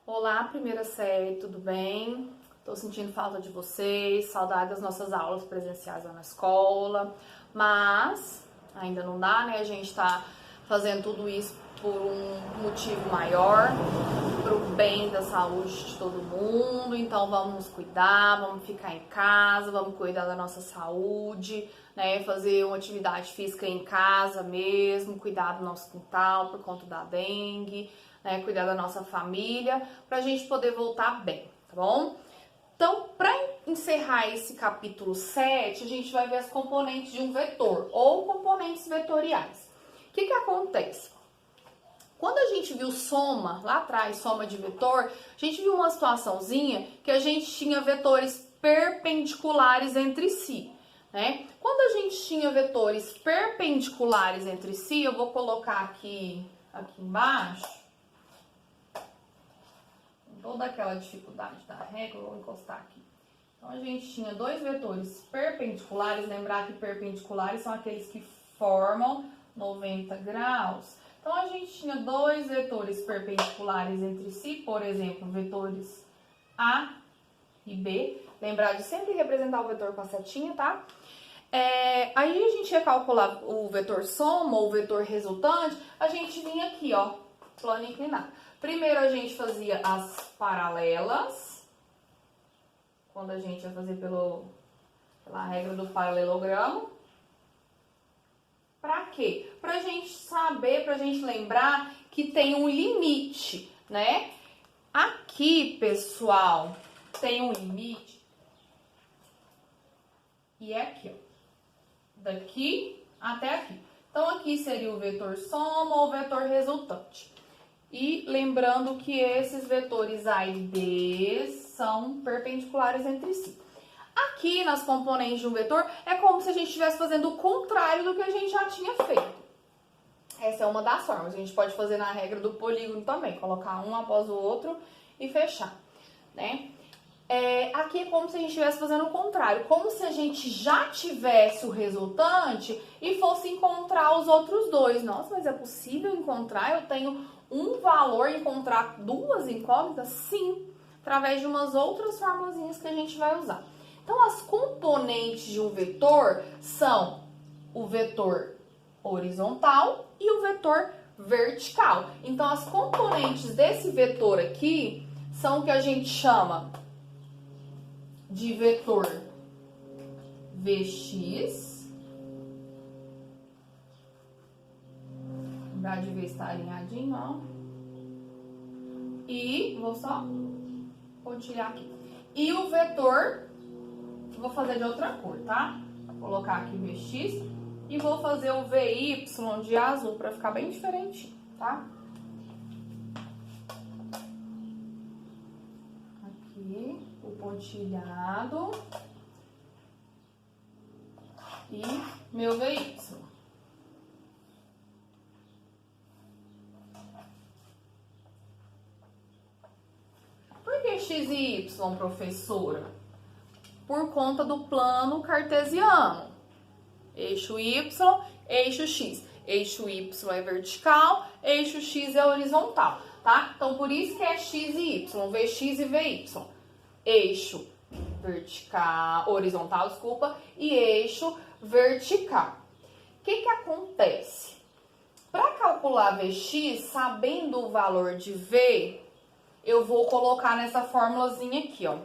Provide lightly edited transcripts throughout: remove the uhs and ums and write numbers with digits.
Olá, primeira série, tudo bem? Tô sentindo falta de vocês, saudade das nossas aulas presenciais lá na escola, mas ainda não dá, né? A gente tá fazendo tudo isso por um motivo maior, pro bem da saúde de todo mundo, então vamos nos cuidar, vamos ficar em casa, vamos cuidar da nossa saúde, né? Fazer uma atividade física em casa mesmo, cuidar do nosso quintal por conta da dengue, né, cuidar da nossa família, pra gente poder voltar bem, tá bom? Então, para encerrar esse capítulo 7, a gente vai ver as componentes de um vetor, ou componentes vetoriais. O que acontece? Quando a gente viu soma, lá atrás, soma de vetor, a gente viu uma situaçãozinha que a gente tinha vetores perpendiculares entre si, né? Quando a gente tinha vetores perpendiculares entre si, eu vou colocar aqui embaixo, toda aquela dificuldade da regra, eu vou encostar aqui. Então, a gente tinha dois vetores perpendiculares, lembrar que perpendiculares são aqueles que formam 90 graus. Então, a gente tinha dois vetores perpendiculares entre si, por exemplo, vetores A e B. Lembrar de sempre representar o vetor com a setinha, tá? Aí a gente ia calcular o vetor soma ou o vetor resultante, a gente vinha aqui, ó, plano inclinado. Primeiro a gente fazia as paralelas, quando a gente ia fazer pela regra do paralelogramo. Pra quê? Pra gente saber, pra gente lembrar que tem um limite, né? Aqui, pessoal, tem um limite. E é aqui, ó. Daqui até aqui. Então, aqui seria o vetor soma ou o vetor resultante. E lembrando que esses vetores A e B são perpendiculares entre si. Aqui, nas componentes de um vetor, é como se a gente estivesse fazendo o contrário do que a gente já tinha feito. Essa é uma das formas. A gente pode fazer na regra do polígono também, colocar um após o outro e fechar, né? Aqui é como se a gente estivesse fazendo o contrário, como se a gente já tivesse o resultante e fosse encontrar os outros dois. Nossa, mas é possível encontrar? Eu tenho um valor, encontrar duas incógnitas? Sim, através de umas outras formulazinhas que a gente vai usar. Então, as componentes de um vetor são o vetor horizontal e o vetor vertical. Então, as componentes desse vetor aqui são o que a gente chama de vetor Vx. Lembrar de ver estar alinhadinho, ó. E vou só pontilhar aqui. E o vetor, vou fazer de outra cor, tá? Vou colocar aqui Vx e vou fazer o Vy de azul para ficar bem diferente, tá? Aqui, o pontilhado e meu Vy. Por que x e y, professora? Por conta do plano cartesiano. Eixo y, eixo x. Eixo y é vertical, eixo x é horizontal, tá? Então, por isso que é x e y, Vx e Vy. Eixo vertical, horizontal, desculpa, e eixo vertical. O que acontece? Para calcular Vx, sabendo o valor de V, eu vou colocar nessa formulazinha aqui, ó.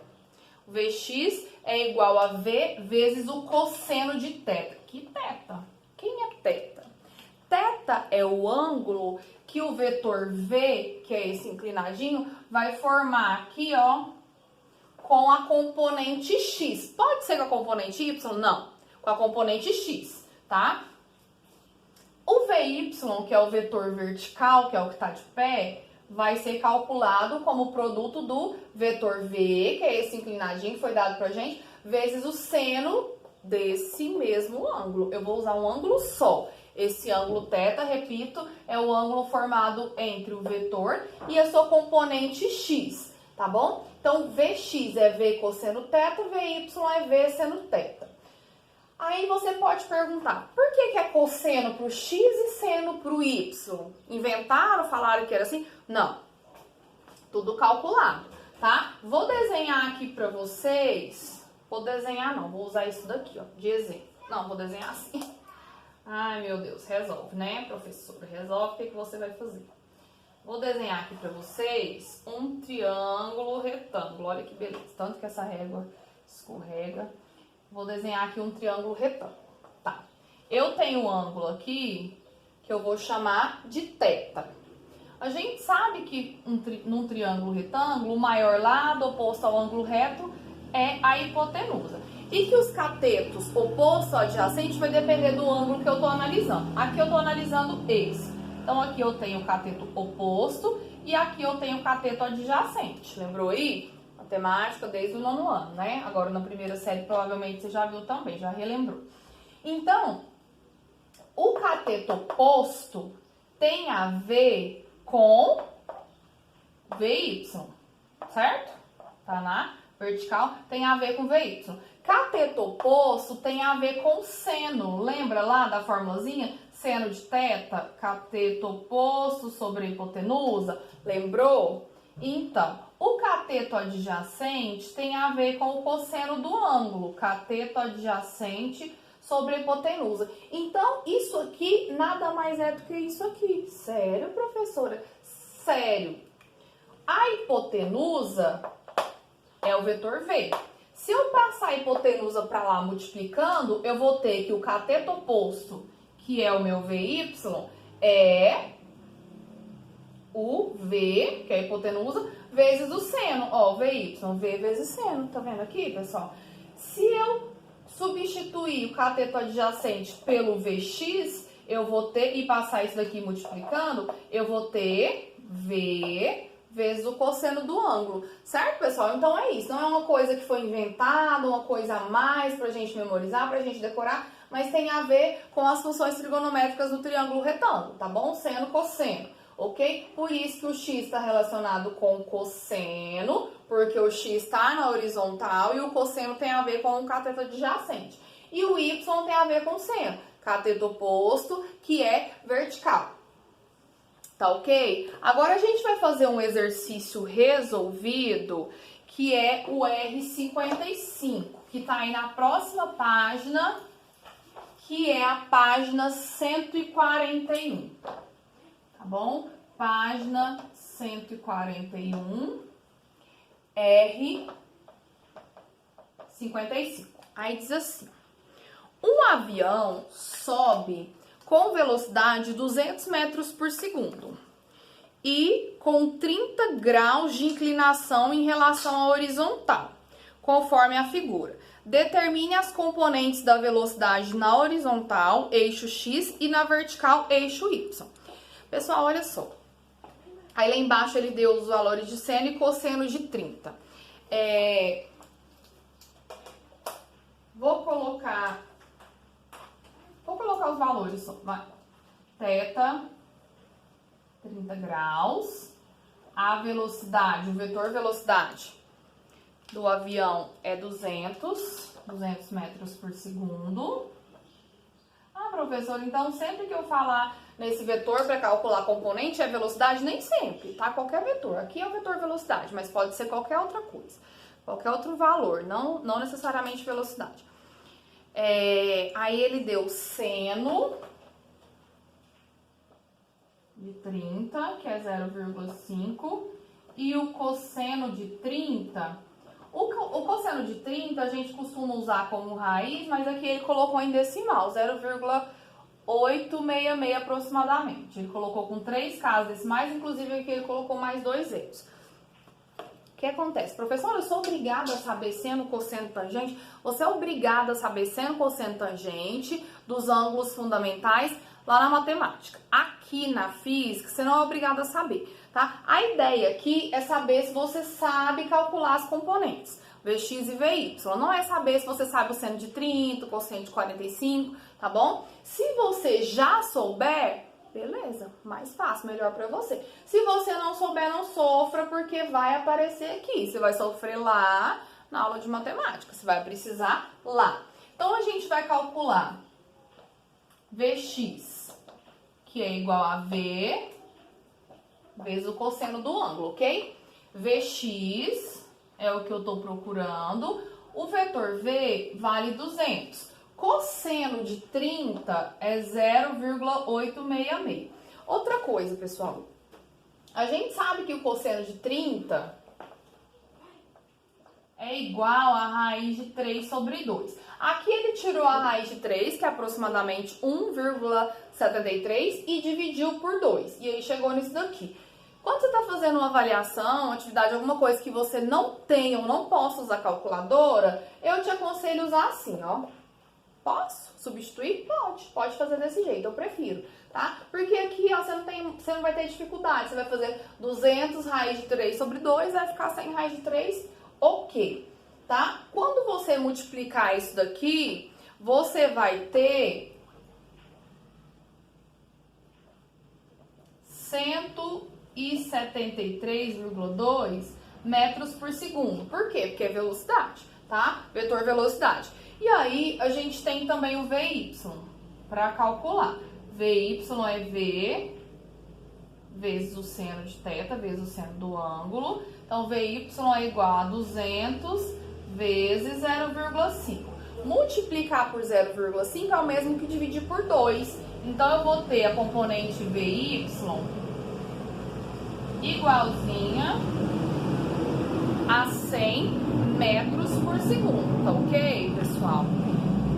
O Vx é igual a V vezes o cosseno de θ. Que θ? Quem é θ? Θ é o ângulo que o vetor V, que é esse inclinadinho, vai formar aqui, ó, com a componente x. Pode ser com a componente y? Não. Com a componente x, tá? O Vy, que é o vetor vertical, que é o que está de pé, vai ser calculado como produto do vetor V, que é esse inclinadinho que foi dado pra gente, vezes o seno desse mesmo ângulo. Eu vou usar um ângulo só. Esse ângulo θ, repito, é o ângulo formado entre o vetor e a sua componente x, tá bom? Então, Vx é V cosseno θ, Vy é V seno θ. Aí você pode perguntar, por que é cosseno para o x e seno para o y? Inventaram, falaram que era assim? Não. Tudo calculado, tá? Vou desenhar aqui pra vocês. Vou desenhar não, vou usar isso daqui, ó, de exemplo. Não, vou desenhar assim. Ai, meu Deus, resolve, né, professora? Resolve o que você vai fazer. Vou desenhar aqui pra vocês um triângulo retângulo. Olha que beleza, tanto que essa régua escorrega. Vou desenhar aqui um triângulo retângulo, tá? Eu tenho um ângulo aqui que eu vou chamar de θ. A gente sabe que num triângulo retângulo, o maior lado oposto ao ângulo reto é a hipotenusa. E que os catetos oposto ao adjacente vai depender do ângulo que eu estou analisando. Aqui eu estou analisando esse. Então, aqui eu tenho o cateto oposto e aqui eu tenho o cateto adjacente. Lembrou aí? Matemática desde o 9º ano, né? Agora, na primeira série, provavelmente você já viu também, já relembrou. Então, o cateto oposto tem a ver com VY, certo? Tá na vertical, tem a ver com VY. Cateto oposto tem a ver com seno. Lembra lá da formulazinha? Seno de θ, cateto oposto sobre a hipotenusa. Lembrou? Então, o cateto adjacente tem a ver com o cosseno do ângulo. Cateto adjacente sobre a hipotenusa. Então, isso aqui nada mais é do que isso aqui. Sério, professora? Sério. A hipotenusa é o vetor V. Se eu passar a hipotenusa para lá multiplicando, eu vou ter que o cateto oposto, que é o meu VY, é o V, que é a hipotenusa, vezes o seno. Ó, VY, V vezes seno. Tá vendo aqui, pessoal? Se eu substituir o cateto adjacente pelo Vx, eu vou ter, e passar isso daqui multiplicando, eu vou ter V vezes o cosseno do ângulo, certo, pessoal? Então é isso, não é uma coisa que foi inventada, uma coisa a mais pra gente memorizar, pra gente decorar, mas tem a ver com as funções trigonométricas do triângulo retângulo, tá bom? Seno, cosseno, ok? Por isso que o x está relacionado com o cosseno, porque o x está na horizontal e o cosseno tem a ver com o cateto adjacente. E o y tem a ver com o seno, cateto oposto, que é vertical. Tá ok? Agora a gente vai fazer um exercício resolvido, que é o R55, que tá aí na próxima página, que é a página 141. Tá bom? Página 141, R55. Aí diz assim: um avião sobe com velocidade de 200 metros por segundo e com 30 graus de inclinação em relação à horizontal, conforme a figura. Determine as componentes da velocidade na horizontal, eixo X, e na vertical, eixo Y. Pessoal, olha só. Aí lá embaixo ele deu os valores de seno e cosseno de 30. Vou colocar os valores só. Θ, 30 graus. A velocidade, o vetor velocidade do avião é 200 metros por segundo. Ah, professor, então sempre que eu falar nesse vetor para calcular componente é velocidade? Nem sempre, tá? Qualquer vetor. Aqui é o vetor velocidade, mas pode ser qualquer outra coisa. Qualquer outro valor, não necessariamente velocidade. Aí ele deu seno de 30, que é 0,5, e o cosseno de 30. O cosseno de 30 a gente costuma usar como raiz, mas aqui ele colocou em decimal, 0,866 aproximadamente. Ele colocou com 3 casas decimais, inclusive aqui ele colocou mais 2 zeros. O que acontece? Professor, eu sou obrigada a saber seno, cosseno, tangente? Você é obrigada a saber seno, cosseno, tangente dos ângulos fundamentais lá na matemática. Aqui na física, você não é obrigada a saber, tá? A ideia aqui é saber se você sabe calcular as componentes, Vx e Vy. Não é saber se você sabe o seno de 30, o cosseno de 45, tá bom? Se você já souber, beleza, mais fácil, melhor pra você. Se você não souber, não sofra, porque vai aparecer aqui. Você vai sofrer lá na aula de matemática, você vai precisar lá. Então, a gente vai calcular Vx, que é igual a V, vezes o cosseno do ângulo, ok? Vx é o que eu tô procurando. O vetor V vale 200. Cosseno de 30 é 0,866. Outra coisa, pessoal. A gente sabe que o cosseno de 30 é igual a raiz de 3 sobre 2. Aqui ele tirou a raiz de 3, que é aproximadamente 1,73, e dividiu por 2. E aí chegou nisso daqui. Quando você está fazendo uma avaliação, uma atividade, alguma coisa que você não tem ou não possa usar calculadora, eu te aconselho usar assim, ó. Posso substituir? Pode fazer desse jeito, eu prefiro, tá? Porque aqui, ó, você não vai ter dificuldade. Você vai fazer 200 raiz de 3 sobre 2, vai ficar 100 raiz de 3, ok, tá? Quando você multiplicar isso daqui, você vai ter 173,2 metros por segundo. Por quê? Porque é velocidade, tá? Vetor velocidade. E aí, a gente tem também o VY para calcular. VY é V vezes o seno de θ, vezes o seno do ângulo. Então, VY é igual a 200 vezes 0,5. Multiplicar por 0,5 é o mesmo que dividir por 2. Então, eu vou ter a componente VY igualzinha a 100 metros por segundo, tá ok, pessoal?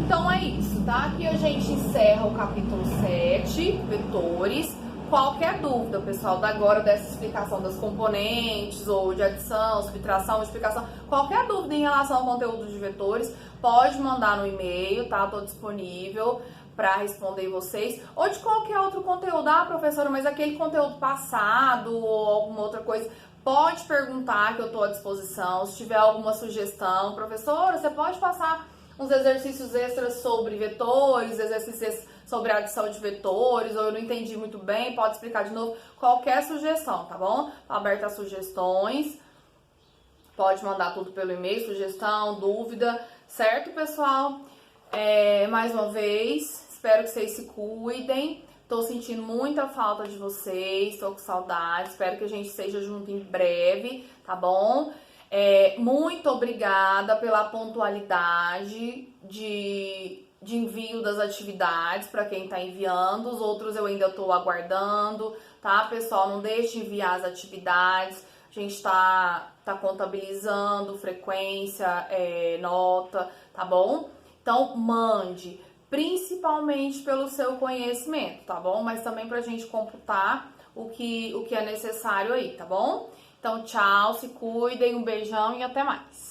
Então é isso, tá? Aqui a gente encerra o capítulo 7, vetores. Qualquer dúvida, pessoal, da agora dessa explicação das componentes, ou de adição, subtração, multiplicação, qualquer dúvida em relação ao conteúdo de vetores, pode mandar no e-mail, tá? Tô disponível para responder vocês, ou de qualquer outro conteúdo. Ah, professora, mas aquele conteúdo passado ou alguma outra coisa, pode perguntar que eu estou à disposição. Se tiver alguma sugestão, professora, você pode passar uns exercícios extras sobre vetores, exercícios sobre adição de vetores, ou eu não entendi muito bem, pode explicar de novo. Qualquer sugestão, tá bom? Tô aberta a sugestões. Pode mandar tudo pelo e-mail, sugestão, dúvida, certo, pessoal? Mais uma vez, espero que vocês se cuidem. Tô sentindo muita falta de vocês, tô com saudade. Espero que a gente esteja junto em breve, tá bom? Muito obrigada pela pontualidade de envio das atividades para quem tá enviando. Os outros eu ainda tô aguardando, tá, pessoal? Não deixe de enviar as atividades. A gente tá contabilizando frequência, nota, tá bom? Então, mande, principalmente pelo seu conhecimento, tá bom? Mas também pra gente computar o que é necessário aí, tá bom? Então, tchau, se cuidem, um beijão e até mais.